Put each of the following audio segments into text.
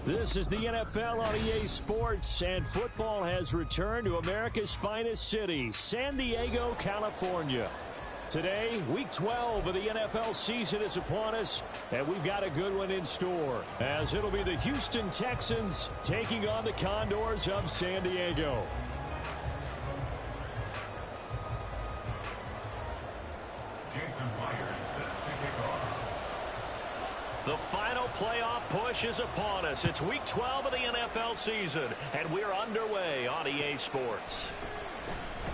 This is the NFL on EA Sports, and football has returned to America's finest city, San Diego, California. Today, Week 12 of the NFL season is upon us, and we've got a good one in store, as it'll be the Houston Texans taking on the Condors of San Diego. The final playoff push is upon us. It's Week 12 of the NFL season, and we're underway on EA Sports.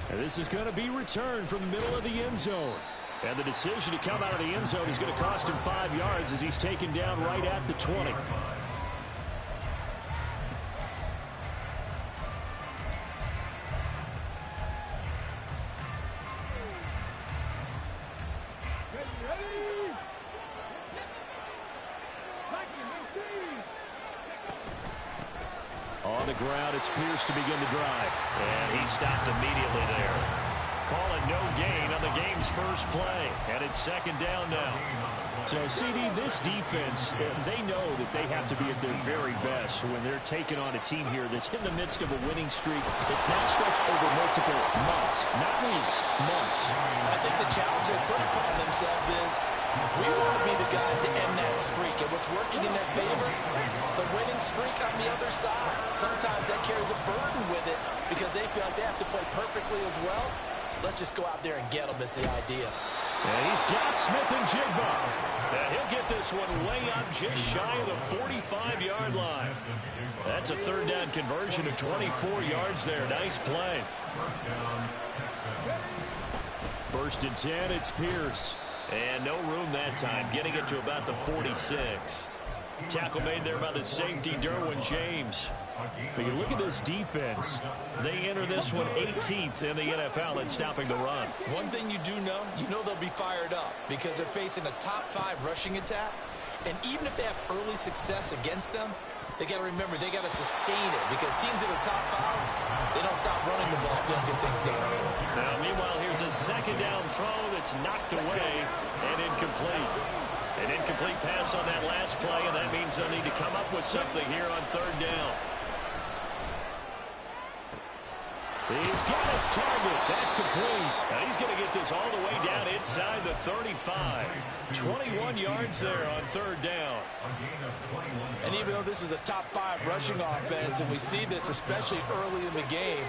And this is going to be returned from the middle of the end zone. And the decision to come out of the end zone is going to cost him 5 yards as he's taken down right at the 20. On the ground, it's Pierce to begin the drive. And he stopped immediately there. Call it no gain on the game's first play. And it's second down now. So, CD, this defense, they know that they have to be at their very best when they're taking on a team here that's in the midst of a winning streak that's now stretched over multiple months, not weeks, months. I think the challenge they put upon themselves is we want to be the guys to end that streak. And what's working in their favor? The winning streak on the other side. Sometimes that carries a burden with it because they feel like they have to play perfectly as well. Let's just go out there and get them is the idea. And he's got Smith and Jigba. And he'll get this one way up just shy of the 45-yard line. That's a third down conversion of 24 yards there. Nice play. First and 10, it's Pierce. And no room that time, getting it to about the 46. Tackle made there by the safety, Derwin James. But you look at this defense, they enter this one 18th in the NFL in stopping the run. One thing you do know, they'll be fired up because they're facing a top 5 rushing attack. And even if they have early success against them, they got to remember they got to sustain it because teams that are top 5, they don't stop running the ball if they don't get things done early. Now, meanwhile, here's a second down throw that's knocked away and incomplete. An incomplete pass on that last play, and that means they'll need to come up with something here on third down. He's got his target. That's complete. Now he's going to get this all the way down inside the 35. 21 yards there on third down. And even though this is a top 5 rushing offense, and we see this especially early in the game,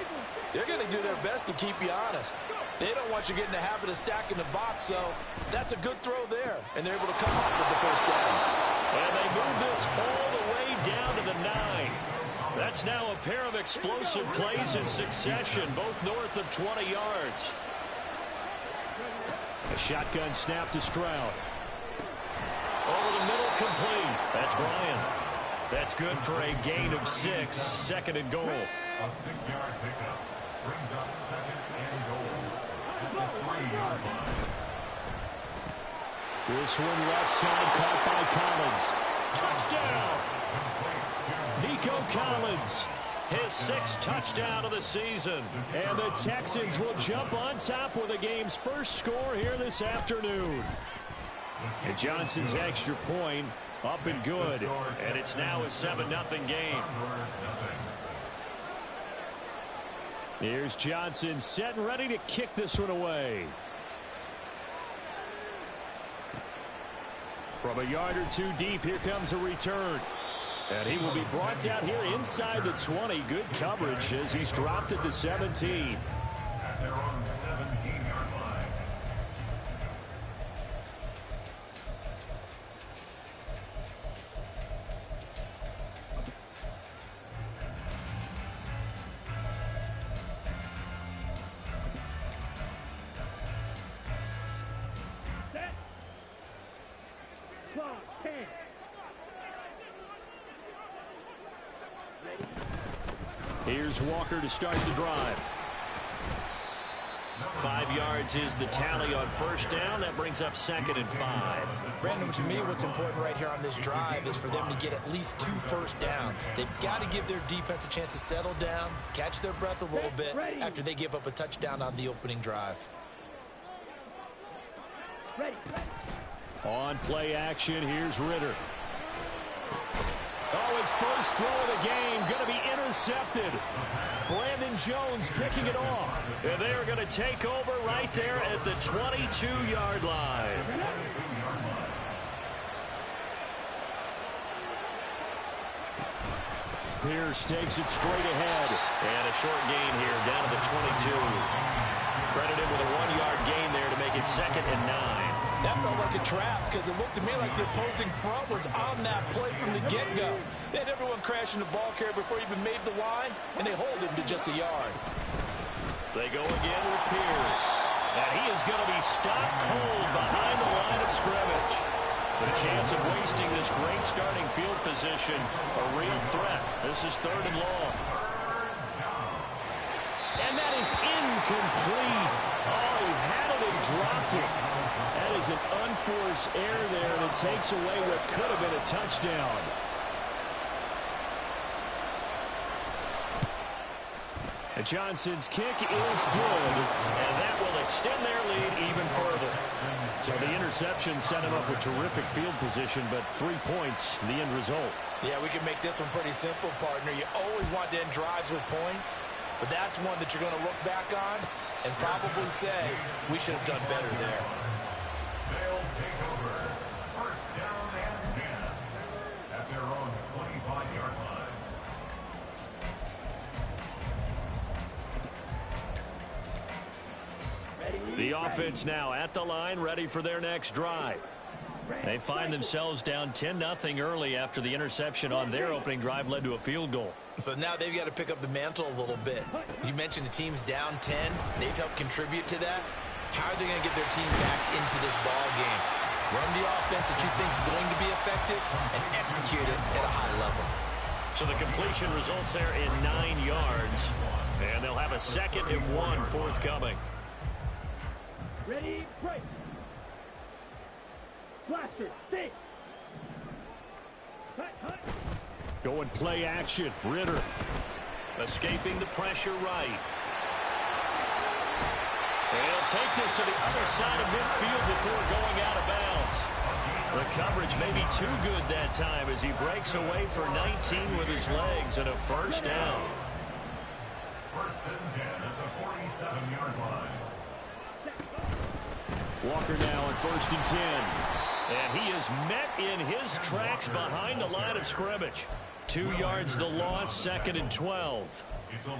they're going to do their best to keep you honest. They don't want you getting the habit of stacking the box, so that's a good throw there. And they're able to come up with the first down. And they move this all the way down to the 9. That's now a pair of explosive plays in succession, both north of 20 yards. A shotgun snap to Stroud. Over the middle, complete. That's Bryant. That's good for a gain of 6, second and goal. A 6-yard pickup brings up second and goal at the 3-yard line. This one left side caught by Collins. Touchdown! Nico Collins, his 6th touchdown of the season. And the Texans will jump on top with the game's first score here this afternoon. And Johnson's extra point up and good. And it's now a 7-0 game. Here's Johnson set and ready to kick this one away. From a yard or two deep, here comes a return. And he will be brought down here inside the 20. Good coverage as he's dropped at the 17. At their own 17-yard line. Here's Walker to start the drive. 5 yards is the tally on first down. That brings up second and 5. Brandon, to me, what's important right here on this drive is for them to get at least 2 first downs. They've got to give their defense a chance to settle down, catch their breath a little bit after they give up a touchdown on the opening drive. On play action, here's Ritter. Oh, his first throw of the game going to be intercepted. Brandon Jones picking it off. And they are going to take over right there at the 22-yard line. Pierce takes it straight ahead. And a short gain here down to the 22. Credited with a 1-yard gain there to make it 2nd and 9. That felt like a trap because it looked to me like the opposing front was on that play from the get-go. They had everyone crashing the ball carrier before he even made the line, and they hold him to just a yard. They go again with Pierce. And he is going to be stopped cold behind the line of scrimmage. With a chance of wasting this great starting field position, a real threat. This is 3rd and long. And that is incomplete. Oh, he had it and dropped it. That is an unforced error there, and it takes away what could have been a touchdown. And Johnson's kick is good, and that will extend their lead even further. So the interception set him up with terrific field position, but 3 points, the end result. Yeah, we can make this one pretty simple, partner. You always want to end drives with points, but that's one that you're going to look back on and probably say, we should have done better there. They'll take over. 1st down and 10 at their own 25-yard line. The offense now at the line, ready for their next drive. They find themselves down 10-0 early after the interception on their opening drive led to a field goal. So now they've got to pick up the mantle a little bit. You mentioned the team's down 10. They've helped contribute to that. How are they going to get their team back into this ball game? Run the offense that you think is going to be effective and execute it at a high level. So the completion results there in 9 yards. And they'll have a 2nd and 1 forthcoming. Ready, break. Slasher, stay. Going play action. Ritter escaping the pressure right. And he'll take this to the other side of midfield before going out of bounds. The coverage may be too good that time as he breaks away for 19 with his legs and a 1st down. 1st and 10 at the 47-yard line. Walker now on 1st and 10. And he is met in his tracks behind the line of scrimmage. 2 yards the loss, 2nd and 12.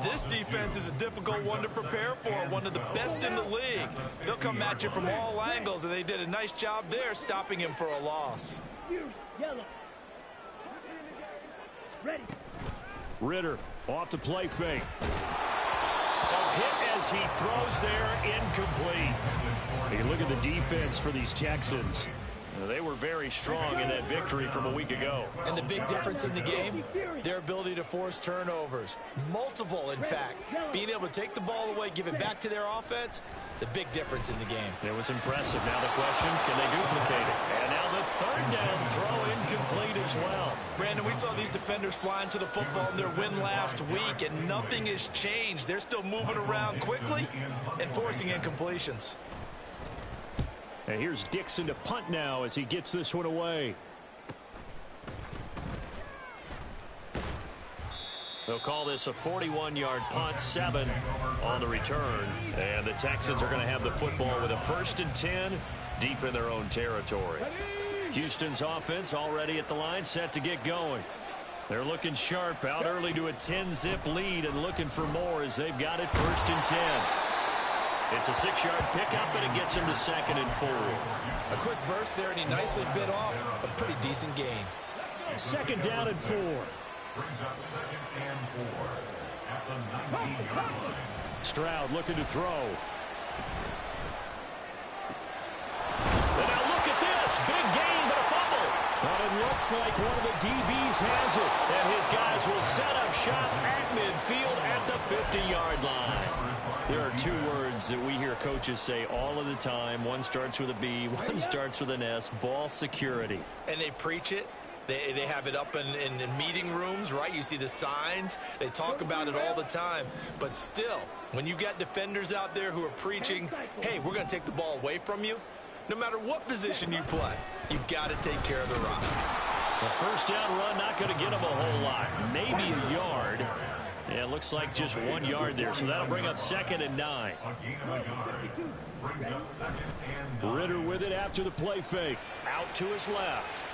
This defense is a difficult one to prepare for, one of the best in the league. They'll come at you from all angles, and they did a nice job there stopping him for a loss. Yellow. Ready. Ritter off to play fake. A hit as he throws there, incomplete. You look at the defense for these Texans. They were very strong in that victory from a week ago. And the big difference in the game, their ability to force turnovers. Multiple, in fact. Being able to take the ball away, give it back to their offense, the big difference in the game. It was impressive. Now the question, can they duplicate it? And now the 3rd down throw incomplete as well. Brandon, we saw these defenders flying to the football in their win last week, and nothing has changed. They're still moving around quickly and forcing incompletions. And here's Dixon to punt now as he gets this one away. They'll call this a 41-yard punt, 7 on the return. And the Texans are going to have the football with a 1st and 10 deep in their own territory. Houston's offense already at the line, set to get going. They're looking sharp, out early to a 10-zip lead and looking for more as they've got it 1st and 10. It's a 6-yard pickup, and it gets him to 2nd and 4. A quick burst there, and he nicely bit off a pretty decent gain. 2nd down and 4. Brings up 2nd and 4 at the 19-yard line. Stroud looking to throw. And now look at this. Big gain, but a fumble. But it looks like one of the DBs has it. And his guys will set up shop at midfield at the 50-yard line. There are 2 words that we hear coaches say all of the time. One starts with a B, one starts with an S. Ball security. And they preach it. They have it up in meeting rooms, right? You see the signs. They talk about it all the time. But still, when you got defenders out there who are preaching, hey, we're going to take the ball away from you, no matter what position you play, you've got to take care of the rock. The first down run not going to get him a whole lot. Maybe a yard. Yeah, it looks like just 1 yard there, so that'll bring up 2nd and 9. Ritter with it after the play fake. Out to his left.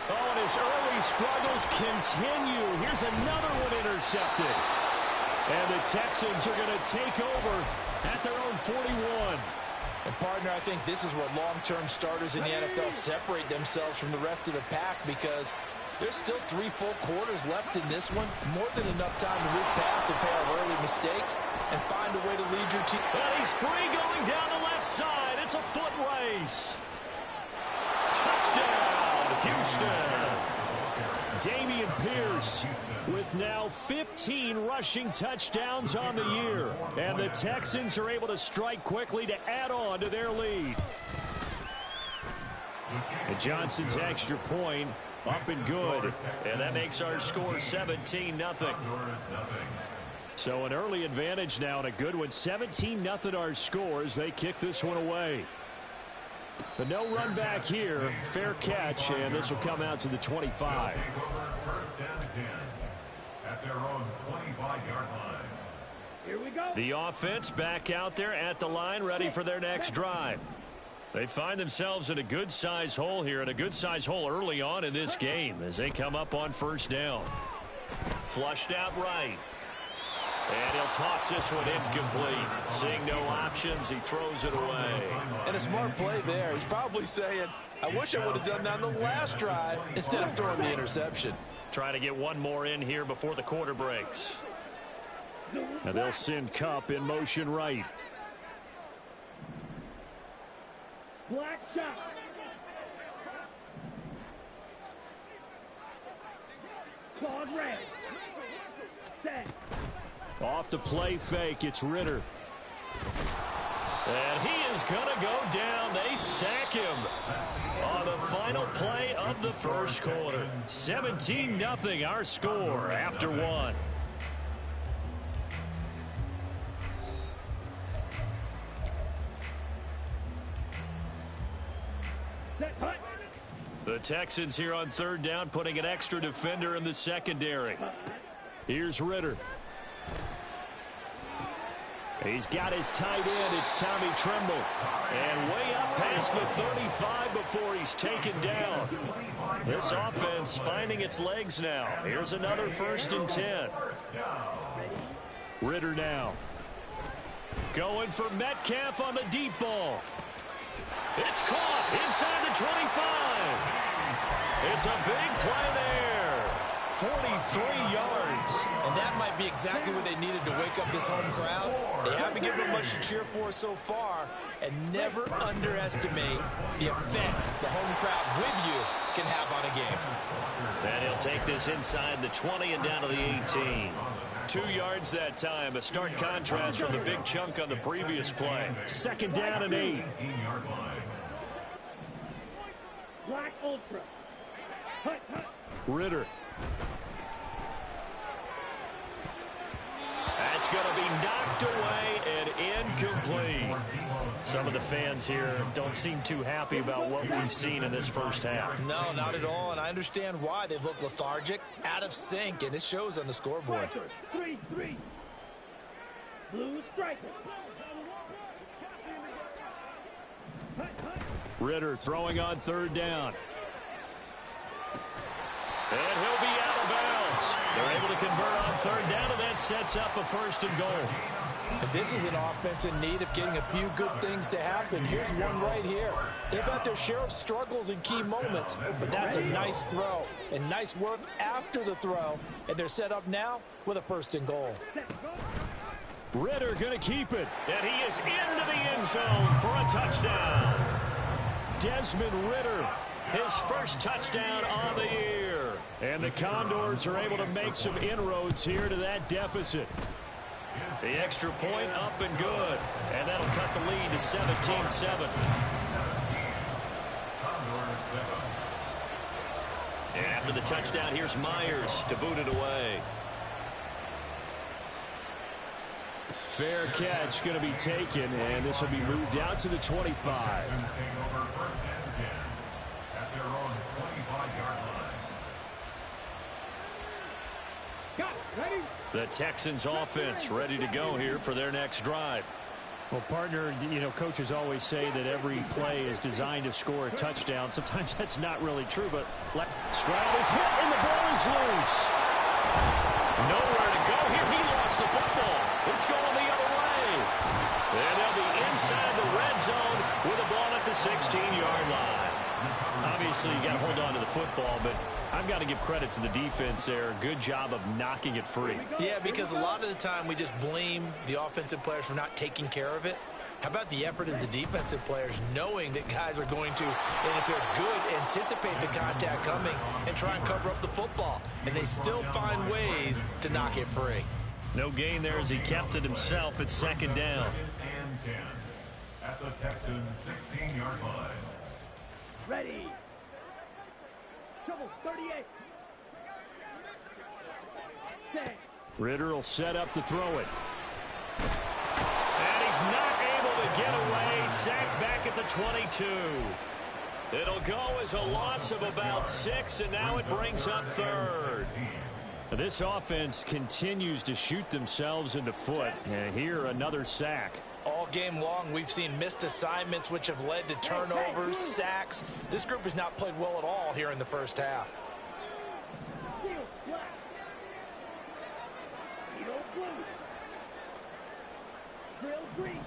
Oh, and his early struggles continue. Here's another one intercepted. And the Texans are going to take over at their own 41. And, partner, I think this is where long-term starters in the NFL separate themselves from the rest of the pack, because there's still 3 full quarters left in this one. More than enough time to move past a pair of early mistakes and find a way to lead your team. And he's free going down the left side. It's a foot race. Touchdown, Houston. Dameon Pierce with now 15 rushing touchdowns on the year. And the Texans are able to strike quickly to add on to their lead. And Johnson's extra point up and good. And that makes our score 17-0. So an early advantage now and a good one. 17-0 our score as they kick this one away. But no run back here. Fair catch, and this will come out to the 25. First down and 10 at their own 25-yard line. Here we go. The offense back out there at the line, ready for their next drive. They find themselves in a good-sized hole here, and a good-sized hole early on in this game as they come up on first down. Flushed out right. And he'll toss this one incomplete. Seeing no options, he throws it away. And a smart play there. He's probably saying, I wish I would have done that on the last drive instead of throwing the interception. Trying to get one more in here before the quarter breaks. And they'll send Kupp in motion right. Black shot. Claude red. Set. Off the play fake, it's Ritter. And he is going to go down. They sack him on the final play of the first quarter. 17-0 our score after one. Set. Hut. The Texans here on third down, putting an extra defender in the secondary. Here's Ritter. He's got his tight end. It's Tommy Tremble. And way up past the 35 before he's taken down. This offense finding its legs now. Here's another 1st and 10. Ritter now. Going for Metcalf on the deep ball. It's caught inside the 25. It's a big play there. 43 yards. And that might be exactly what they needed to wake up this home crowd. They haven't given them much to cheer for so far, and never underestimate the effect the home crowd with you can have on a game. And he'll take this inside the 20 and down to the 18. 2 yards that time. A stark contrast from the big chunk on the previous play. 2nd down and 8. Black ultra. Hut, hut. Ritter. That's going to be knocked away and incomplete. Some of the fans here don't seem too happy about what we've seen in this first half. No, not at all, and I understand why. They've looked lethargic, out of sync, and it shows on the scoreboard. 3-3. Blue striker. Hut, hut. Ritter throwing on third down. And he'll be out of bounds. They're able to convert on third down, and that sets up a 1st and goal. And this is an offense in need of getting a few good things to happen. Here's one right here. They've had their share of struggles in key moments, but that's a nice throw and nice work after the throw. And they're set up now with a 1st and goal. Ritter going to keep it, and he is into the end zone for a touchdown. Desmond Ritter, his first touchdown on the year. And the Condors are able to make some inroads here to that deficit. The extra point up and good. And that'll cut the lead to 17-7. And after the touchdown, here's Myers to boot it away. Fair catch going to be taken, and this will be moved out to the 25. The Texans offense ready to go here for their next drive. Well, partner, you know, coaches always say that every play is designed to score a touchdown. Sometimes that's not really true, but Stroud is hit and the ball is loose. Nowhere to go here. He lost the football. It's going the other way. And they'll be inside the red zone with the ball at the 16-yard line. Obviously, you got to hold on to the football, but I've got to give credit to the defense there. Good job of knocking it free. Yeah, because a lot of the time we just blame the offensive players for not taking care of it. How about the effort of the defensive players knowing that guys are going to, and if they're good, anticipate the contact coming and try and cover up the football. And they still find ways to knock it free. No gain there as he kept it himself at second down. Second and 10 at the Texans' 16-yard line. Ready. Trouble 38. Set. Ritter will set up to throw it. And he's not able to get away. Sacked back at the 22. It'll go as a loss of about 6, and now it brings up third. This offense continues to shoot themselves in the foot. And here, another sack. All game long, we've seen missed assignments, which have led to turnovers, sacks. This group has not played well at all here in the first half. Field black. Field blue. Drill green.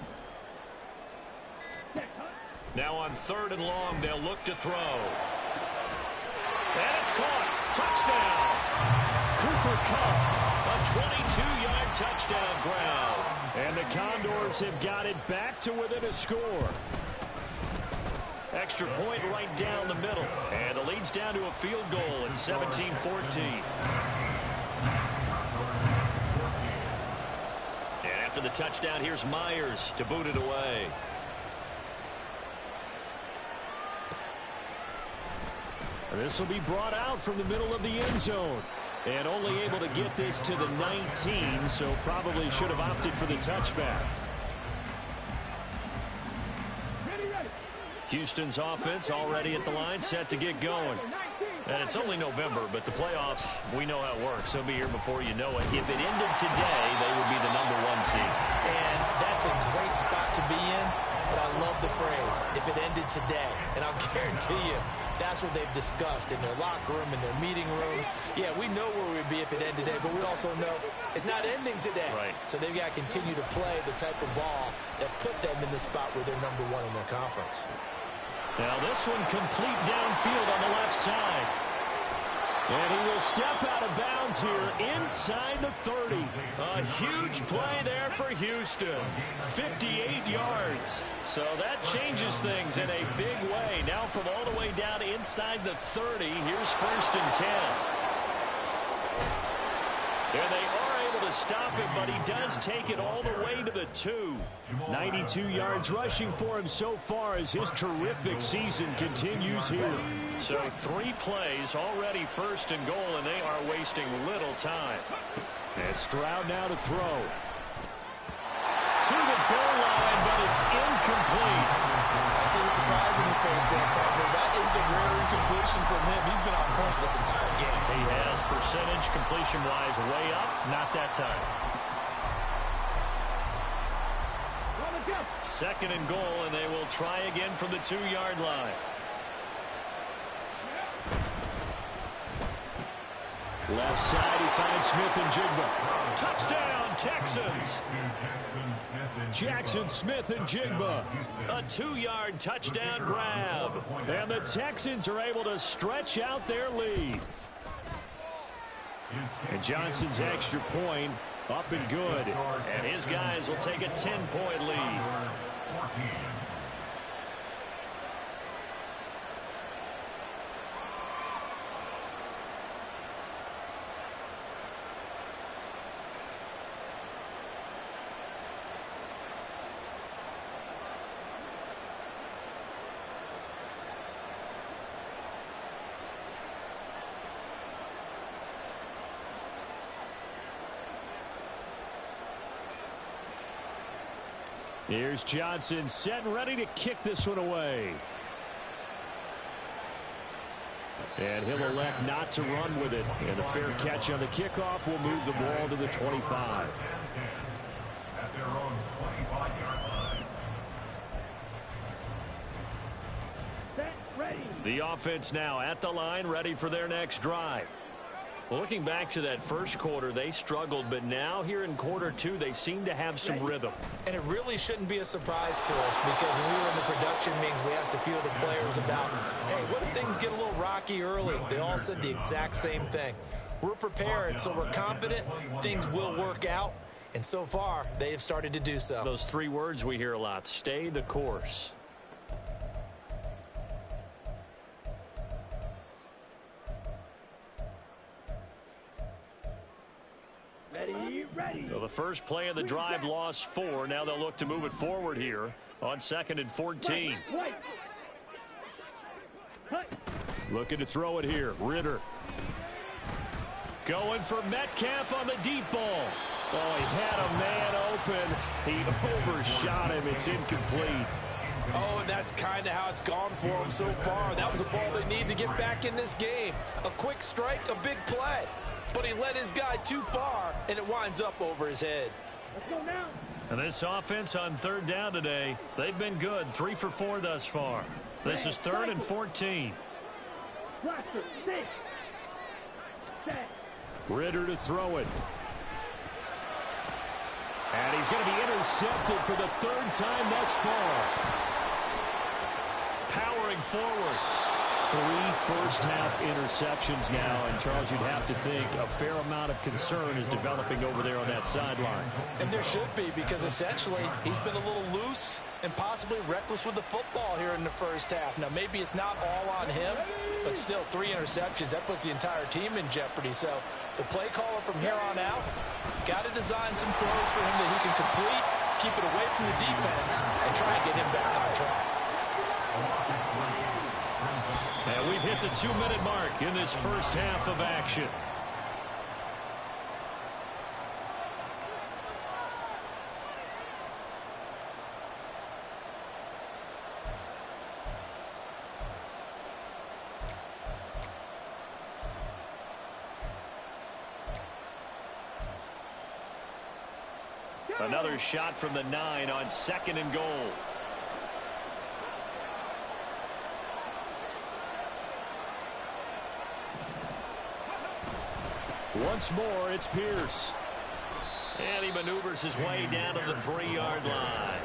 Set hut. Now on 3rd and long, they'll look to throw. And it's caught. Touchdown. Cooper Kupp, a 22-yard touchdown ground. And the Condors have got it back to within a score. Extra point right down the middle. And the lead's down to a field goal at 17-14. And after the touchdown, here's Myers to boot it away. This will be brought out from the middle of the end zone. And only able to get this to the 19, so probably should have opted for the touchback. Houston's offense already at the line, set to get going. And it's only November, but the playoffs, we know how it works. They'll be here before you know it. If it ended today, they would be the #1 seed. And that's a great spot to be in, but I love the phrase, if it ended today. And I'll guarantee you, that's what they've discussed in their locker room, in their meeting rooms. Yeah, we know where we'd be if it ended today, but we also know it's not ending today. Right. So they've got to continue to play the type of ball that put them in the spot where they're #1 in their conference. Now this one complete downfield on the left side. And he will step out of bounds here inside the 30. A huge play there for Houston. 58 yards. So that changes things in a big way. Now from all the way down inside the 30, here's 1st and 10. And they are able to stop him, but he does take it all the way to the 2. 92 yards rushing for him so far as his terrific season continues here. So 3 plays already 1st and goal, and they are wasting little time. And Stroud now to throw. To the goal line, but it's incomplete. I see the surprise in your face there, partner. That is a rare incompletion from him. He's been on point this entire game. He has percentage completion-wise way up, not that time. 2nd and goal, and they will try again from the 2-yard line. Left side, he finds Smith and Jigba. Touchdown, Texans. Jackson Smith and Jigba. A 2-yard touchdown grab. And the Texans are able to stretch out their lead. And Johnson's extra point up and good. And his guys will take a 10-point lead. Here's Johnson set and ready to kick this one away. And he'll elect not to run with it. And a fair catch on the kickoff will move the ball to the 25. At their own 25-yard line. Set, ready. The offense now at the line, ready for their next drive. Well, looking back to that first quarter, they struggled, but now here in quarter two, they seem to have some rhythm. And it really shouldn't be a surprise to us, because when we were in the production meetings, we asked a few of the players about, hey, what if things get a little rocky early? They all said the exact same thing. We're prepared, so we're confident things will work out, and so far, they have started to do so. Those three words we hear a lot: stay the course. Ready. So the first play of the drive lost 4. Now they'll look to move it forward here on 2nd and 14. Right. Cut. Looking to throw it here. Ritter. Going for Metcalf on the deep ball. Oh, he had a man open. He overshot him. It's incomplete. Oh, and that's kind of how it's gone for him so far. That was a ball they need to get back in this game. A quick strike, a big play. But he led his guy too far, and it winds up over his head. Let's go now. And this offense on 3rd down today, they've been good. 3 for 4 thus far. This is 3rd and 14. Blaster, 6. Set. Ritter to throw it. And he's going to be intercepted for the 3rd time thus far. Powering forward. 3 first-half interceptions now, and Charles, you'd have to think a fair amount of concern is developing over there on that sideline. And there should be, because essentially he's been a little loose and possibly reckless with the football here in the first half. Now, maybe it's not all on him, but still 3 interceptions. That puts the entire team in jeopardy. So the play caller from here on out got to design some throws for him that he can complete, keep it away from the defense, and try and get him back on track. And we've hit the 2-minute mark in this first half of action. Another shot from the 9 on 2nd and goal. Once more, it's Pierce. And he maneuvers his way down to the 3-yard line.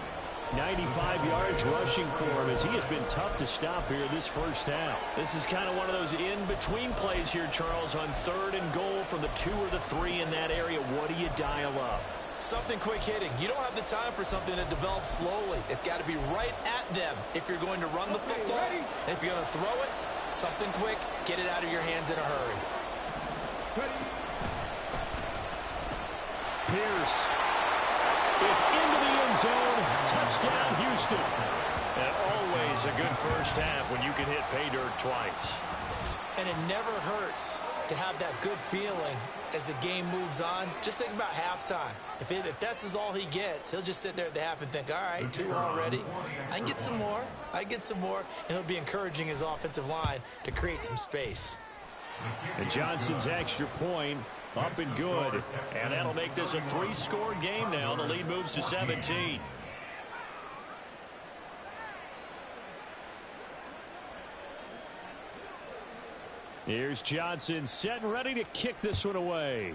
95 yards rushing for him, as he has been tough to stop here this first half. This is kind of one of those in-between plays here, Charles, on 3rd and goal from the 2 or the 3 in that area. What do you dial up? Something quick hitting. You don't have the time for something that develops slowly. It's got to be right at them if you're going to run the football. And if you're going to throw it, something quick, get it out of your hands in a hurry. Pierce is into the end zone. Touchdown, Houston. And always a good first half when you can hit pay dirt twice. And it never hurts to have that good feeling as the game moves on. Just think about halftime. If that's all he gets, he'll just sit there at the half and think, all right, 2 already. I can get some more. I get some more. And he'll be encouraging his offensive line to create some space. And Johnson's extra point up and good. And that'll make this a 3-score game now. The lead moves to 17. Here's Johnson set and ready to kick this one away.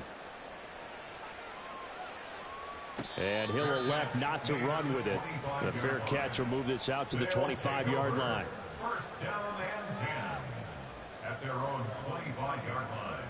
And he'll elect not to run with it. The fair catch will move this out to the 25-yard line. First down and 10 at their own 25-yard line.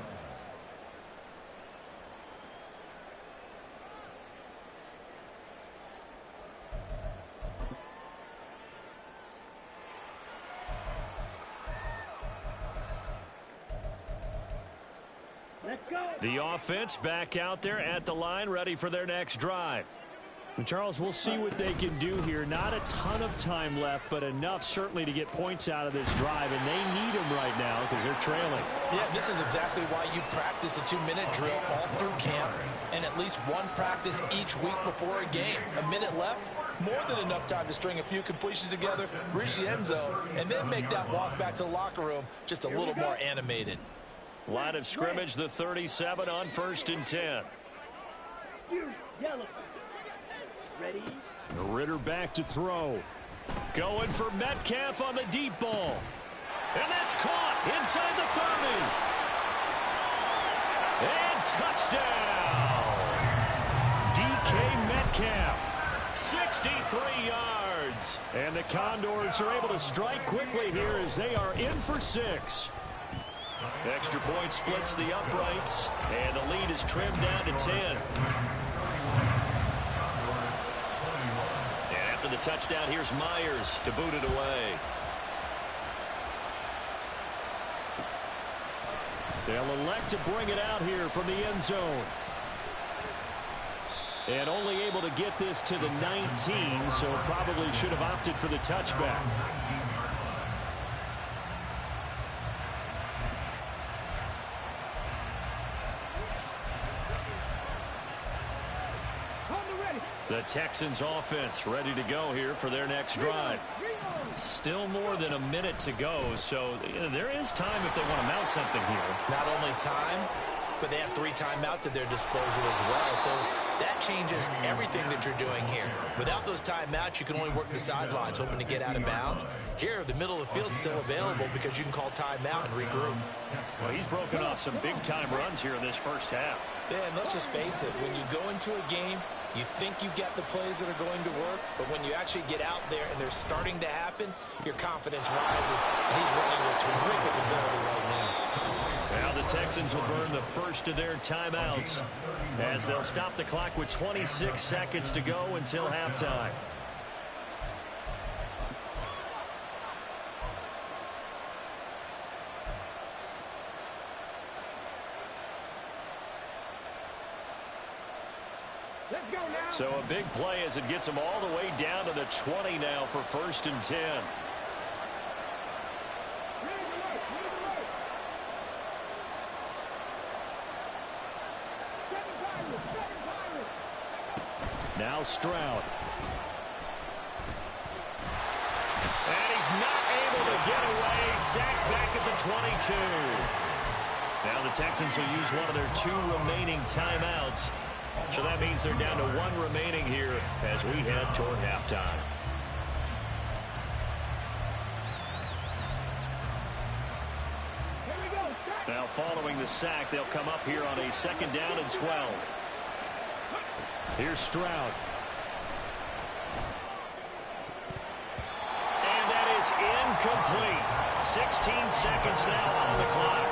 Let's go. The offense back out there at the line, ready for their next drive. And Charles, we'll see what they can do here. Not a ton of time left, but enough certainly to get points out of this drive, and they need them right now because they're trailing. Yeah, this is exactly why you practice a 2-minute drill all through camp, and at least one practice each week before a game. A minute left, More than enough time to string a few completions together, reach the end zone, and then make that walk back to the locker room just a little more animated. Line of scrimmage, the 37 on 1st and 10. Yellow. Ready? Ritter back to throw. Going for Metcalf on the deep ball. And that's caught inside the 30. And touchdown. DK Metcalf, 63 yards. And the Condors are able to strike quickly here as they are in for 6. Extra point splits the uprights, and the lead is trimmed down to 10. And after the touchdown, here's Myers to boot it away. They'll elect to bring it out here from the end zone. And only able to get this to the 19, so probably should have opted for the touchback. The Texans offense ready to go here for their next drive. Still more than a minute to go, so there is time if they want to mount something here. Not only time, but they have 3 timeouts at their disposal as well. So that changes everything that you're doing here. Without those timeouts, you can only work the sidelines, hoping to get out of bounds. Here, the middle of the field's still available because you can call timeout and regroup. Well, he's broken off some big-time runs here in this first half. Yeah, and let's just face it, when you go into a game, you think you've got the plays that are going to work, but when you actually get out there and they're starting to happen, your confidence rises, and he's running with terrific ability right now. Now the Texans will burn the first of their timeouts as they'll stop the clock with 26 seconds to go until halftime. Let's go now. So a big play as it gets them all the way down to the 20 now for 1st and 10. Now Stroud. And he's not able to get away. Sacked back at the 22. Now the Texans will use one of their 2 remaining timeouts. So that means they're down to 1 remaining here as we head toward halftime. Now following the sack, they'll come up here on a 2nd down and 12. Here's Stroud. And that is incomplete. 16 seconds now on the clock.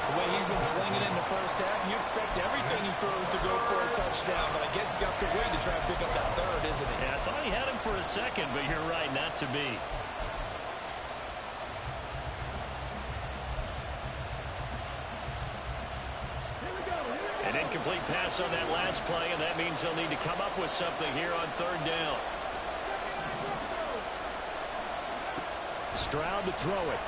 The way he's been slinging in the first half, you expect everything he throws to go for a touchdown, but I guess he's got to wait to try to pick up that 3rd, isn't he? Yeah, I thought he had him for a second, but you're right, not to be. An incomplete pass on that last play, and that means they'll need to come up with something here on 3rd down. Stroud to throw it.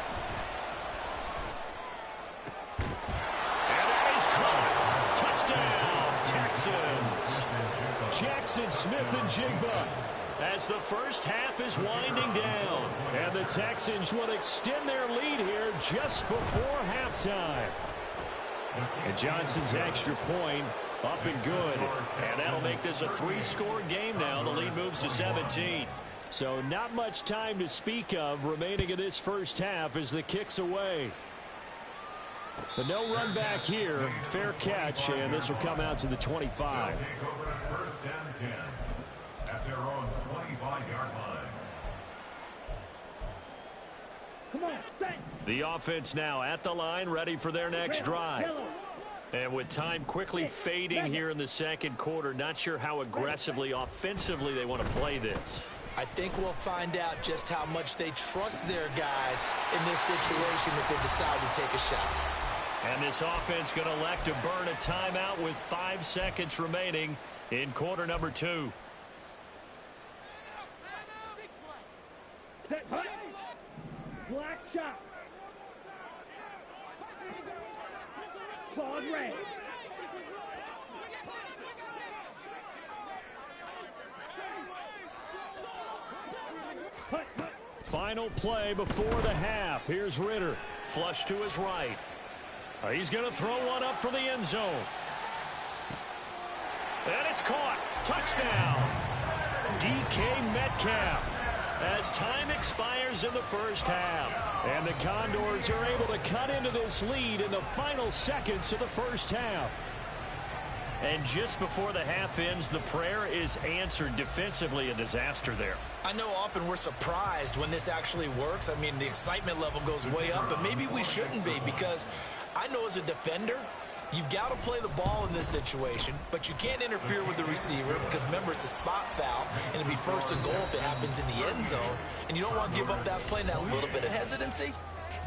And that is caught. Touchdown, Texans. Jackson Smith and Jigba as the first half is winding down. And the Texans will extend their lead here just before halftime. And Johnson's extra point up and good. And that'll make this a 3-score game now. The lead moves to 17. So not much time to speak of remaining in this first half as the kick's away. But no run back here. Fair catch, and this will come out to the 25. Take over at 1st and 10 at their own 25-yard line. Come on, set. The offense now at the line, ready for their next drive. And with time quickly fading here in the 2nd quarter, not sure how aggressively, offensively they want to play this. I think we'll find out just how much they trust their guys in this situation if they decide to take a shot. And this offense going to elect to burn a timeout with 5 seconds remaining in quarter number 2. Set. Black shot. Claude Ray. Final play before the half. Here's Ritter. Flush to his right. He's going to throw one up for the end zone. And it's caught. Touchdown. DK Metcalf. As time expires in the first half. And the Condors are able to cut into this lead in the final seconds of the first half. And just before the half ends, the prayer is answered. Defensively, a disaster there. I know often we're surprised when this actually works. I mean, the excitement level goes way up, but maybe we shouldn't be, because I know as a defender, you've got to play the ball in this situation, but you can't interfere with the receiver because, remember, it's a spot foul, and it'll be first and goal if it happens in the end zone, and you don't want to give up that play. And that little bit of hesitancy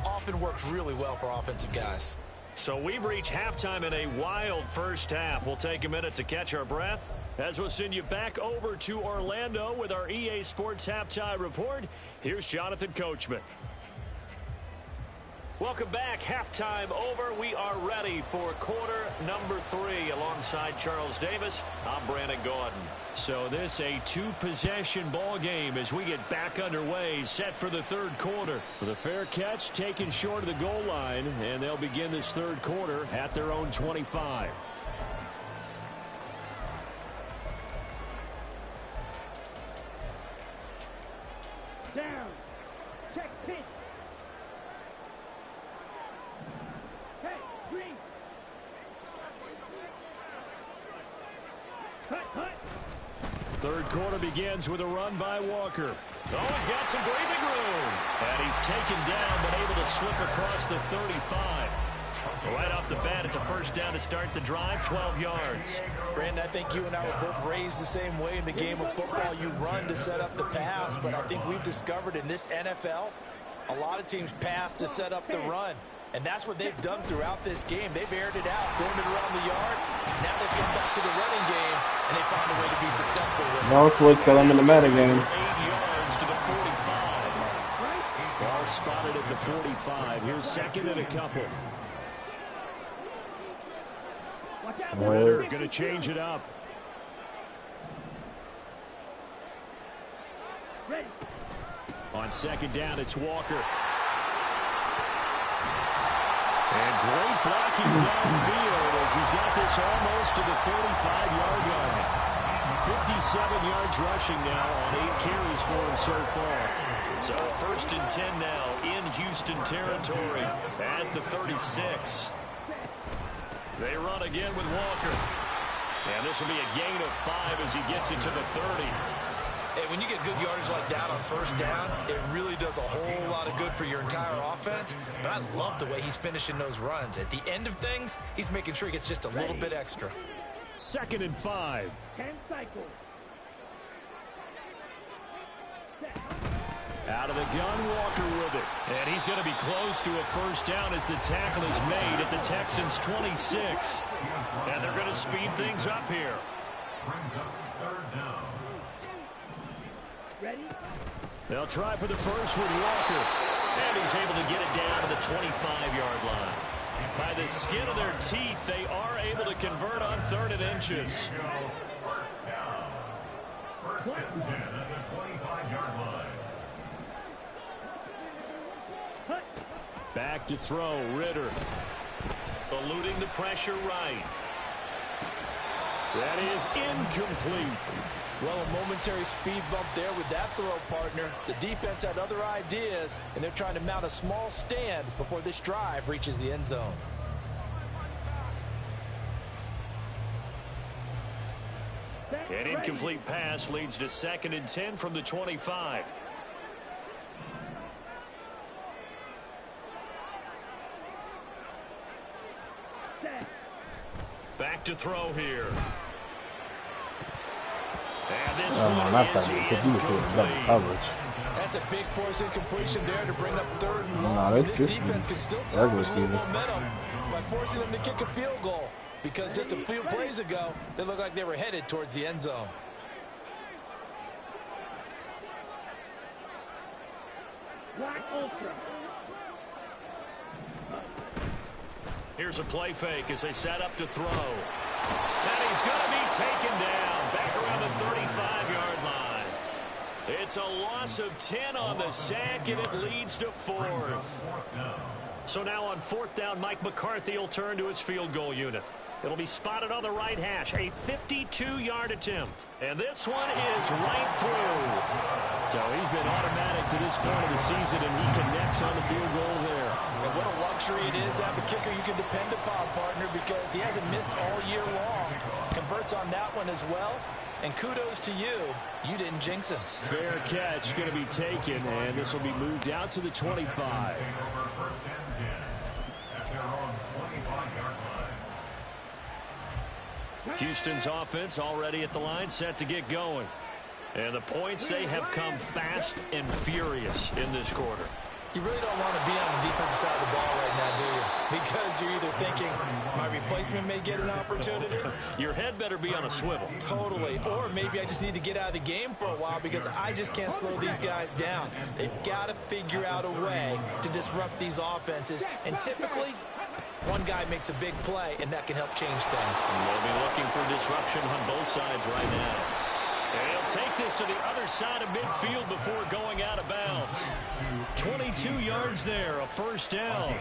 often works really well for offensive guys. So we've reached halftime in a wild first half. We'll take a minute to catch our breath as we'll send you back over to Orlando with our EA Sports Halftime Report. Here's Jonathan Coachman. Welcome back. Halftime over. We are ready for quarter number 3. Alongside Charles Davis, I'm Brandon Gordon. So this a 2-possession ball game as we get back underway, set for the third quarter. With a fair catch taken short of the goal line, and they'll begin this third quarter at their own 25. Down. Check pitch. Hey, green. Hut. Third quarter begins with a run by Walker. Oh, he's got some breathing room. And he's taken down, but able to slip across the 35. Right off the bat, it's a first down to start the drive, 12 yards. Brandon, I think you and I were both raised the same way in the game of football. You run to set up the pass, but I think we've discovered in this NFL, a lot of teams pass to set up the run. And that's what they've done throughout this game. They've aired it out, thrown it around the yard. Now they come back to the running game, and they find a way to be successful with it. No switch because I'm in the meta game. 8 yards to the 45. Ball spotted at the 45. Here's second and a couple. Ritter going to change it up. On second down, it's Walker. And great blocking downfield as he's got this almost to the 45-yard line. 57 yards rushing now on 8 carries for him so far. So first and 10 now in Houston territory at the 36. They run again with Walker. And this will be a gain of 5 as he gets it to the 30. Hey, when you get good yardage like that on first down, it really does a whole lot of good for your entire offense. But I love the way he's finishing those runs. At the end of things, he's making sure he gets just a little bit extra. Second and 5. 10 cycles. Out of the gun, Walker with it. And he's going to be close to a first down as the tackle is made at the Texans' 26. And they're going to speed things up here. Brings up third down. Ready? They'll try for the first with Walker. And he's able to get it down to the 25-yard line. By the skin of their teeth, they are able to convert on third and inches. First down. First and 10 at the 25-yard line. Back to throw, Ritter. Eluding the pressure right. That is incomplete. Well, a momentary speed bump there with that throw, partner. The defense had other ideas, and they're trying to mount a small stand before this drive reaches the end zone. An incomplete pass leads to second and 10 from the 25. Back to throw here. And this one is incomplete. That's a big force incompletion there to bring up third and long. No, this defense can still salvage momentum by forcing them to kick a field goal. Because just a few plays ago, they looked like they were headed towards the end zone. Black Ultra. Here's a play fake as they set up to throw. And he's going to be taken down back around the 35-yard line. It's a loss of 10 on the sack, and it leads to 4th. So now on 4th down, Mike McCarthy will turn to his field goal unit. It'll be spotted on the right hash, a 52-yard attempt. And this one is right through. So he's been automatic to this point of the season, and he connects on the field goal there. And what a luxury it is to have a kicker you can depend upon, partner, because he hasn't missed all year long. Converts on that one as well. And kudos to you. You didn't jinx him. Fair catch going to be taken, and this will be moved out to the 25. Houston's offense already at the line, set to get going. And the points, they have come fast and furious in this quarter. You really don't want to be on the defensive side of the ball right now, do you? Because you're either thinking, my replacement may get an opportunity. Your head better be on a swivel. Totally. Or maybe I just need to get out of the game for a while because I just can't slow these guys down. They've got to figure out a way to disrupt these offenses. And typically, one guy makes a big play, and that can help change things. We'll be looking for disruption on both sides right now. And he'll take this to the other side of midfield before going out of bounds. 22 yards there, a 1st down.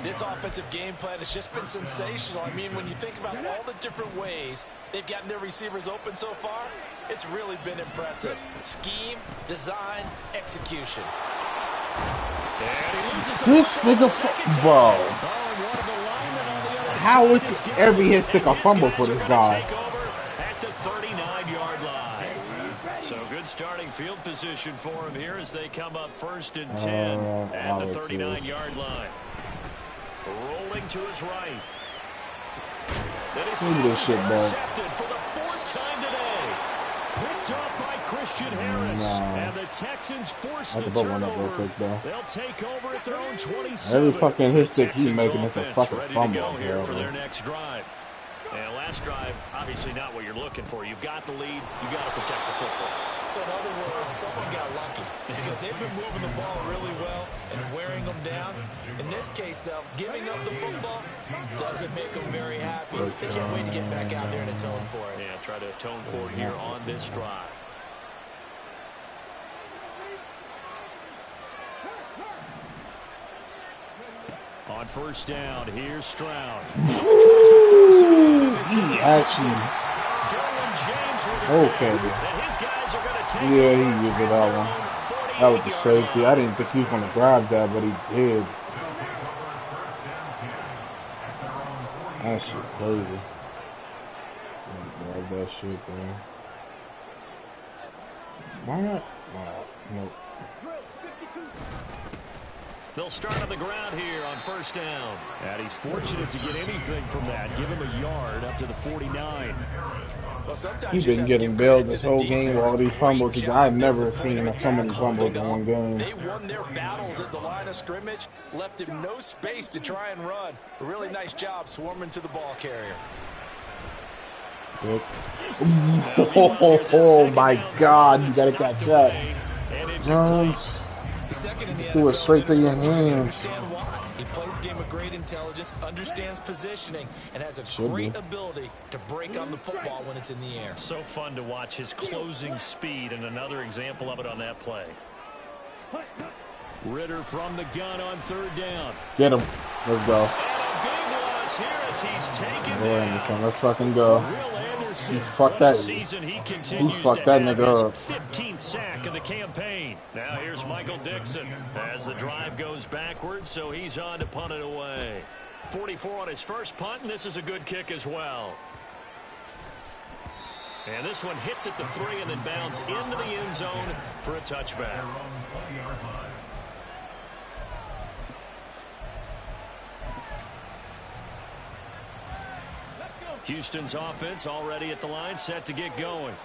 This offensive game plan has just been sensational. I mean, when you think about all the different ways they've gotten their receivers open so far, it's really been impressive. Scheme, design, execution. This nigga, bro. How is every hit stick a fumble for this guy? At the 39-yard line. So good starting field position for him here as they come up 1st and 10 at the 39-yard line. Rolling to his right. That is intercepted for the 4th time today. Picked up by Christian Harris. And the Texans force the turnover. They'll take over at their own 27. Every fucking hit stick he's making is a fucking fumble. Here for their next drive. And last drive, obviously not what you're looking for. You've got the lead. You've got to protect the football. So in other words, someone got lucky because they've been moving the ball really well and wearing them down. In this case, though, giving up the football doesn't make them very happy. They can't wait to get back out there and atone for it. Yeah, try to atone for it here on this drive. On 1st down, here's Stroud. He actually. Okay. Yeah, he used it that one. That was a safety. I didn't think he was going to grab that, but he did. That's just crazy. Grab that shit, bro. Why not? Nope. They'll start on the ground here on 1st down. And he's fortunate to get anything from that. Give him a yard up to the 49. He's been getting bailed this whole game with all these fumbles. I've never seen so many fumbles in one game. They won their battles at the line of scrimmage, left him no space to try and run. A really nice job swarming to the ball carrier. Oh my God, you gotta catch that. Jones, do it straight to your hands. He plays a game of great intelligence, understands positioning, and has a great ability to break on the football when it's in the air. So fun to watch his closing speed, and another example of it on that play. Ritter from the gun on 3rd down. Get him. Let's go. And a big loss here as he's taken Anderson, let's fucking go. He fucked that. He fucked that nigga up. 15th sack of the campaign. Now here's Michael Dixon as the drive goes backwards, so he's on to punt it away. 44 on his first punt, and this is a good kick as well. And this one hits at the 3 and then bounds into the end zone for a touchback. Houston's offense already at the line, set to get going.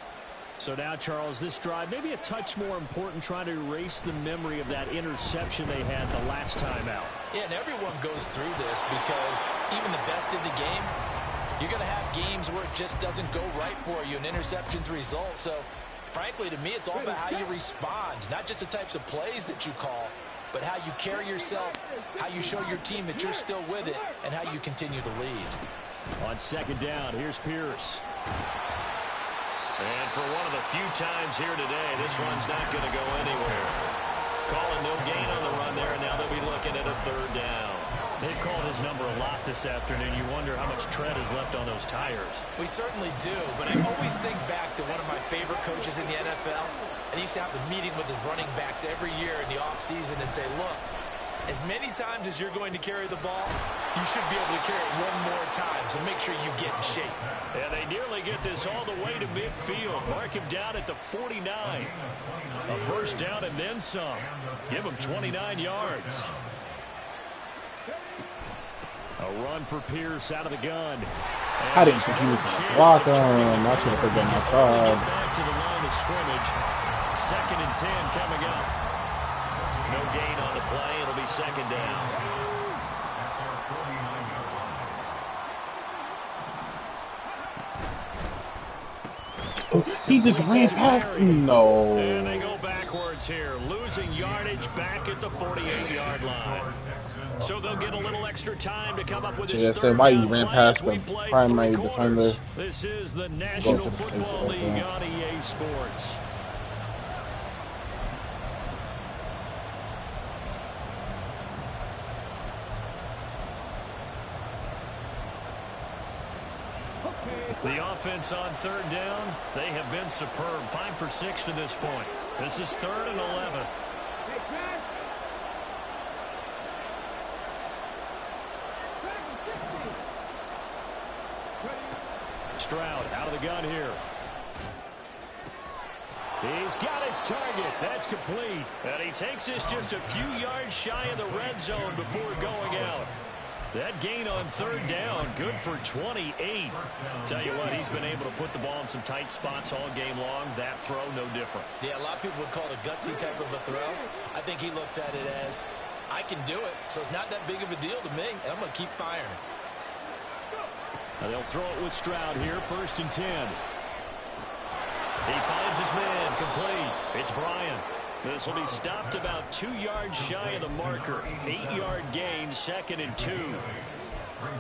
So now, Charles, this drive maybe a touch more important, trying to erase the memory of that interception they had the last time out. Yeah, and everyone goes through this because even the best in the game, you're going to have games where it just doesn't go right for you, and interceptions result. So, frankly, to me, it's all about how you respond, not just the types of plays that you call, but how you carry yourself, how you show your team that you're still with it, and how you continue to lead. On 2nd down, here's Pierce. And for one of the few times here today, this run's not going to go anywhere. Calling no gain on the run there, and now they'll be looking at a third down. They've called his number a lot this afternoon. You wonder how much tread is left on those tires. We certainly do, but I always think back to one of my favorite coaches in the NFL, and he used to have a meeting with his running backs every year in the offseason and say, look, as many times as you're going to carry the ball, you should be able to carry it one more time, so make sure you get in shape. And they nearly get this all the way to midfield. Mark him down at the 49. A first down and then some. Give him 29 yards. A run for Pierce out of the gun. And I didn't think he was going to block him. I should have put that on my side. Back to the line of scrimmage. 2nd and 10 coming up. No gain on the play. It'll be 2nd down. He just ran past me. No. And they go backwards here, losing yardage back at the 48-yard line. So they'll get a little extra time to come up with this third why down you ran play past as we the play primary 3 defender. quarters. This is the National Football League on EA Sports. The offense on 3rd down, they have been superb. 5 for 6 to this point. This is 3rd and 11. Stroud out of the gun here. He's got his target. That's complete. And he takes this just a few yards shy of the red zone before going out. That gain on 3rd down, good for 28. Tell you what, he's been able to put the ball in some tight spots all game long. That throw, no different. Yeah, a lot of people would call it a gutsy type of a throw. I think he looks at it as, I can do it, so it's not that big of a deal to me, and I'm going to keep firing. Now they'll throw it with Stroud here, 1st and 10. He finds his man, complete. It's Bryant. This will be stopped about 2 yards shy of the marker. 8-yard gain, 2nd and 2.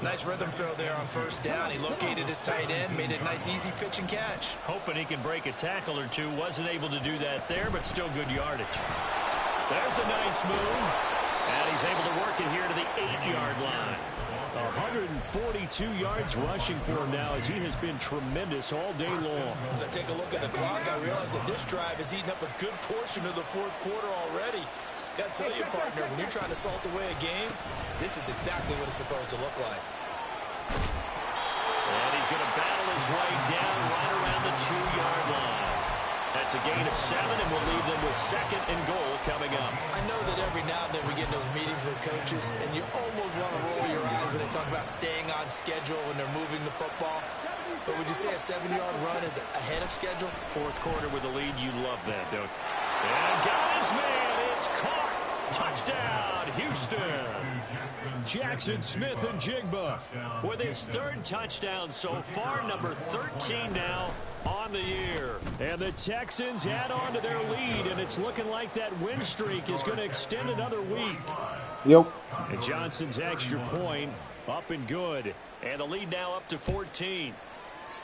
Nice rhythm throw there on 1st down. He located his tight end, made it a nice easy pitch and catch. Hoping he can break a tackle or two. Wasn't able to do that there, but still good yardage. There's a nice move. And he's able to work it here to the 8-yard line. 142 yards rushing for him now as he has been tremendous all day long. As I take a look at the clock, I realize that this drive has eaten up a good portion of the 4th quarter already. Got to tell you, partner, when you're trying to salt away a game, this is exactly what it's supposed to look like. And he's going to battle his way down right around the 2-yard line. That's a gain of 7, and we'll leave them with 2nd and goal coming up. I know that every now and then we get in those meetings with coaches, and you almost want to roll your eyes when they talk about staying on schedule when they're moving the football. But would you say a 7-yard run is ahead of schedule? 4th quarter with the lead, you love that, don't you? And got his man, it's caught. Touchdown, Houston. Jackson Smith and Jigba with his 3rd touchdown so far, number 13 now on the year. And the Texans add on to their lead, and it's looking like that win streak is going to extend another week. Yep. And Johnson's extra point up and good. And the lead now up to 14.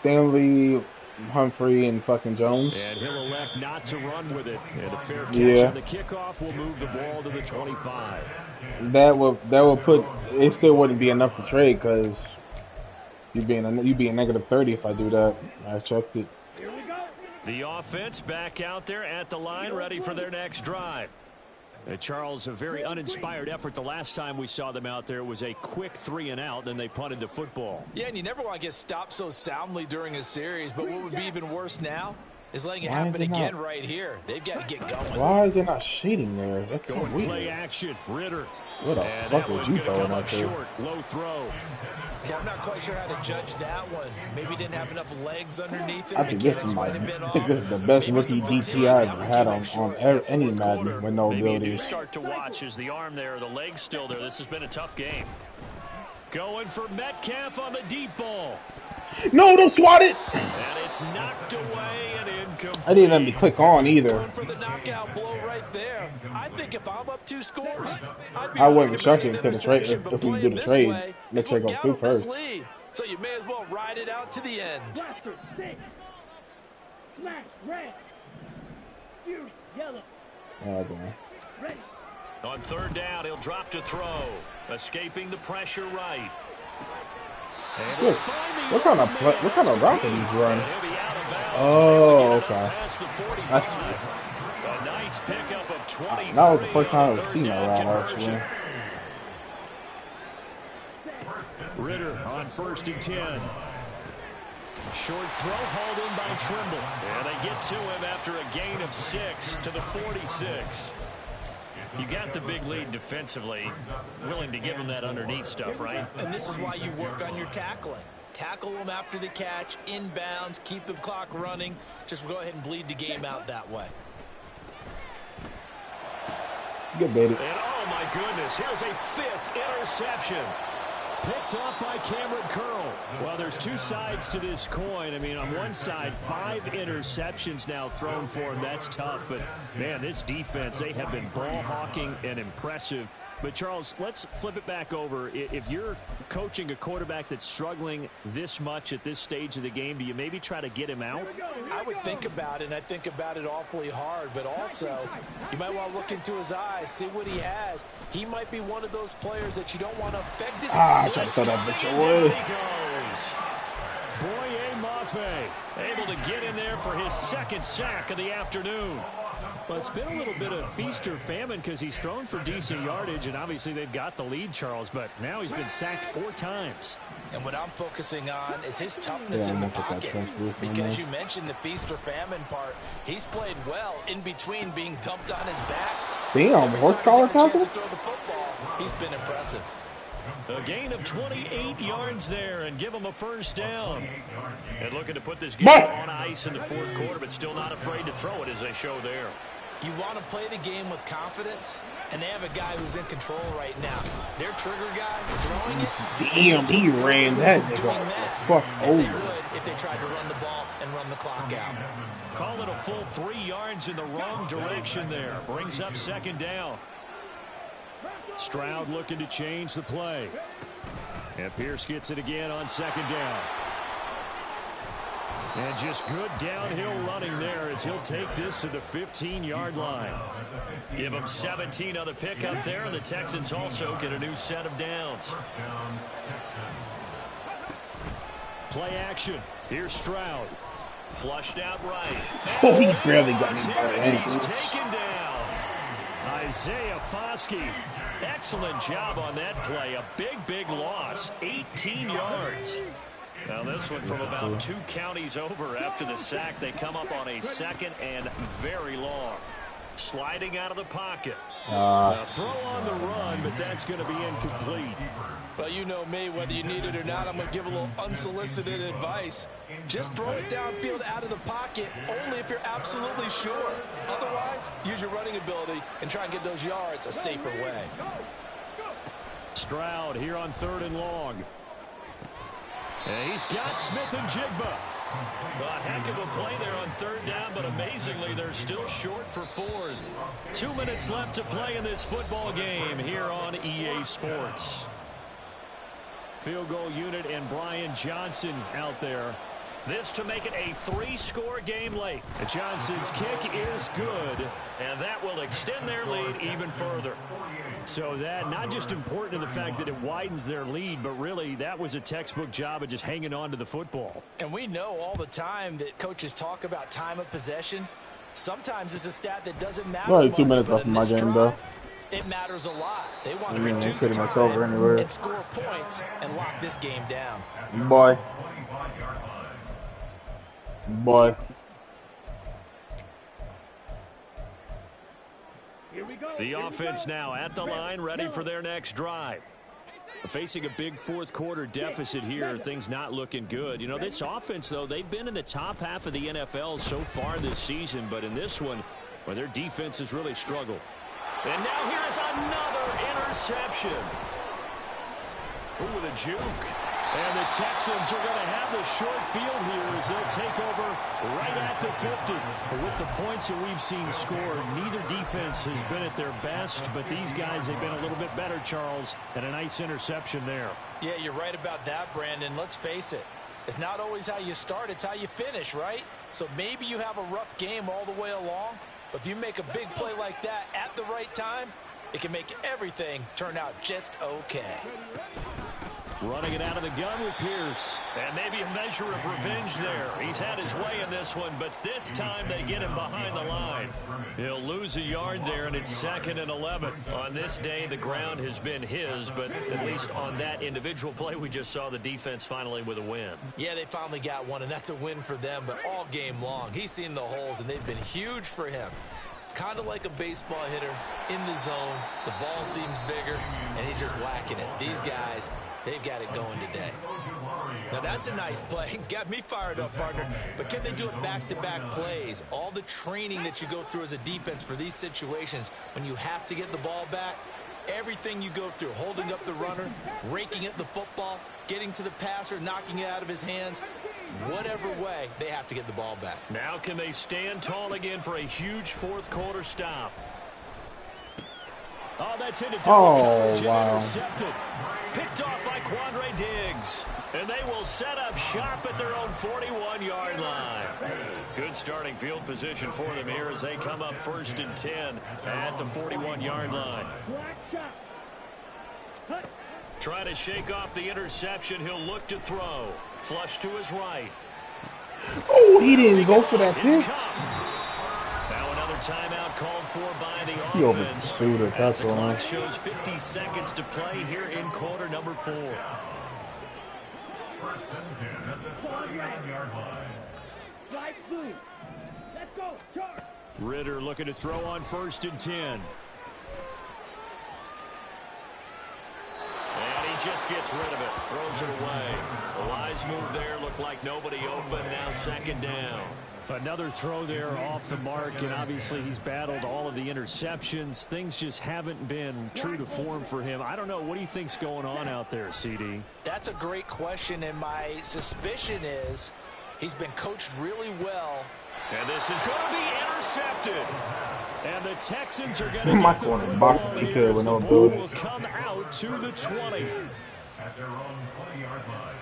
Stanley, Humphrey, and fucking Jones. And he'll elect not to run with it. And a fair catch on the kickoff will move the ball to the 25. That will put, it still wouldn't be enough to trade because you'd be a negative 30 if I do that. I checked it. Here we go. The offense back out there at the line, ready for their next drive. Charles, a very uninspired effort. The last time we saw them out there was a quick 3-and-out, then they punted the football. Yeah, and you never want to get stopped so soundly during a series, but what would be even worse now is letting it happen again right here. They've got to get going. Why is it not shading there? That's so weird. Play action, Ritter. What the fuck was you throwing out there? Short, low throw. Yeah, I'm not quite sure how to judge that one. Maybe didn't have enough legs underneath it. I think this is the best rookie DT I've ever had on any Madden with no abilities. Maybe you start to watch as the arm there, the leg's still there. This has been a tough game. Going for Metcalf on the deep ball. No, don't swat it. And it's knocked away and incomplete. I didn't let me click on either. Going for the knockout blow right there. I think if I'm up 2 scores, I wouldn't rush it to the trade if we do the trade. Let's go through first. So you may as well ride it out to the end. Smash. Red. You. Yellow. Oh, boy. Ready. On third down, he'll drop to throw. Escaping the pressure right. And Look, what kind of route did he run? Oh, okay. That's A nice pickup of 23. that was the first time I've seen that route, actually. Ritter on 1st and 10. Short throw hauled in by Trimble. And they get to him after a gain of 6 to the 46. You got the big lead defensively. Willing to give him that underneath stuff, right? And this is why you work on your tackling. Tackle them after the catch, inbounds, keep the clock running. Just go ahead and bleed the game out that way. Good, baby. And oh my goodness, here's a 5th interception. Picked off by Cameron Curl. Well, there's two sides to this coin. I mean, on one side, 5 interceptions now thrown for him. That's tough. But, man, this defense, they have been ball hawking and impressive. But, Charles, let's flip it back over. If you're coaching a quarterback that's struggling this much at this stage of the game, do you maybe try to get him out? I would think about it, and I think about it awfully hard. But also, you might want to look into his eyes, see what he has. He might be one of those players that you don't want to affect his game. I tried to throw that bitch away. Boye Mafe able to get in there for his 2nd sack of the afternoon. Well, it's been a little bit of feast or famine because he's thrown for decent yardage, and obviously they've got the lead, Charles, but now he's been sacked 4 times. And what I'm focusing on is his toughness in the pocket. Because you mentioned the feast or famine part. He's played well in between being dumped on his back. Damn, horse collar tackle? He's been impressive. A gain of 28 yards there and give him a 1st down. And looking to put this game on ice in the 4th quarter, but still not afraid to throw it as they show there. You want to play the game with confidence, and they have a guy who's in control right now. Their trigger guy throwing it. Damn, he ran that nigga. Fuck over. If they tried to run the ball and run the clock out. Call it a full 3 yards in the wrong direction there. Brings up 2nd down. Stroud looking to change the play. And Pierce gets it again on 2nd down. And just good downhill running there as he'll take this to the 15-yard line. Give him 17 on the pickup there, and the Texans also get a new set of downs. Play action. Here's Stroud. Flushed out right. Oh, he barely got me by the ankles. He's taken down. Isaiah Foskey. Excellent job on that play. A big loss. 18 yards. Now this one from about 2 counties over after the sack. They come up on a 2nd and very long. Sliding out of the pocket. Now throw on the run, but that's going to be incomplete. Well, you know me, whether you need it or not, I'm going to give a little unsolicited advice. Just throw it downfield out of the pocket, only if you're absolutely sure. Otherwise, use your running ability and try and get those yards a safer way. Stroud here on 3rd and long. And he's got Smith and Jigba. A heck of a play there on 3rd down, but amazingly, they're still short for 4th. 2 minutes left to play in this football game here on EA Sports. Field goal unit and Brian Johnson out there. This to make it a 3-score game late. Johnson's kick is good, and that will extend their lead even further. So that not just important in the fact that it widens their lead, but really that was a textbook job of just hanging on to the football. And we know all the time that coaches talk about time of possession. Sometimes it's a stat that doesn't matter. Well, 2 minutes left in my game, though. It matters a lot. They want to reduce pretty much time over anyway. and score points and lock this game down. Boy. The offense now at the line, ready for their next drive. Facing a big 4th quarter deficit here, things not looking good. You know, this offense, though, they've been in the top half of the NFL so far this season, but in this one, well, their defense has really struggled. And now here is another interception. Ooh, with a juke. And the Texans are going to have the short field here as they'll take over right at the 50. With the points that we've seen scored, neither defense has been at their best, but these guys have been a little bit better, Charles, and a nice interception there. Yeah, you're right about that, Brandon. Let's face it. It's not always how you start, it's how you finish, right? So maybe you have a rough game all the way along, but if you make a big play like that at the right time, it can make everything turn out just okay. Running it out of the gun with Pierce. And maybe a measure of revenge there. He's had his way in this one, but this time they get him behind the line. He'll lose a yard there, and it's 2nd and 11. On this day, the ground has been his, but at least on that individual play, we just saw the defense finally with a win. Yeah, they finally got one, and that's a win for them, but all game long, he's seen the holes, and they've been huge for him. Kind of like a baseball hitter in the zone. The ball seems bigger, and he's just whacking it. These guys, they've got it going today. Now, that's a nice play. Got me fired up, partner. But can they do it back-to-back plays? All the training that you go through as a defense for these situations, when you have to get the ball back, everything you go through, holding up the runner, raking at the football, getting to the passer, knocking it out of his hands, whatever way, they have to get the ball back. Now can they stand tall again for a huge fourth-quarter stop? Oh, that's into double coverage and intercepted. Picked off by Quandre Diggs. And they will set up shop at their own 41-yard line. Good starting field position for them here as they come up 1st and 10 at the 41-yard line. Trying to shake off the interception. He'll look to throw. Flush to his right. Oh, he didn't go for that pick. Now another timeout called for by the He offense. overthrew it. As That's the clock all. shows 50 seconds to play here in quarter number 4. 1st and 10 at the 39-yard line. Right blue. Let's go. Charge. Ritter looking to throw on 1st and 10. And he just gets rid of it. Throws it away. The wise move there. Looked like nobody open. Now 2nd down. Another throw there off the mark, and obviously he's battled all of the interceptions. Things just haven't been true to form for him. I don't know. What do you think's going on out there, CD? That's a great question, and my suspicion is he's been coached really well. And this is going to be intercepted. And the Texans are going to My get the corner football box here DK as with the no ball duties. will come out to the 20. At their own 20-yard line.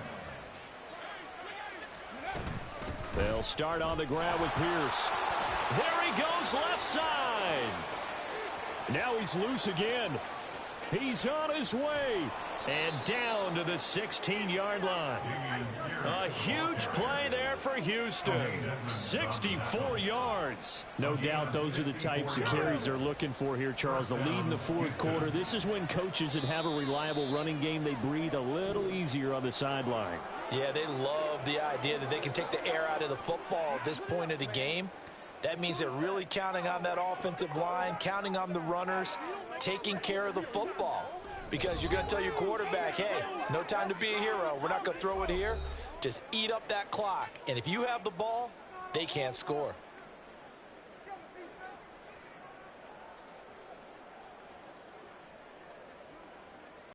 They'll start on the ground with Pierce. There he goes, left side. Now he's loose again. He's on his way. And down to the 16-yard line. A huge play there for Houston. 64 yards. No doubt those are the types of carries they're looking for here, Charles. The lead in the 4th quarter. This is when coaches that have a reliable running game, they breathe a little easier on the sideline. Yeah, they love the idea that they can take the air out of the football at this point of the game. That means they're really counting on that offensive line, counting on the runners, taking care of the football. Because you're going to tell your quarterback, hey, no time to be a hero. We're not going to throw it here. Just eat up that clock. And if you have the ball, they can't score.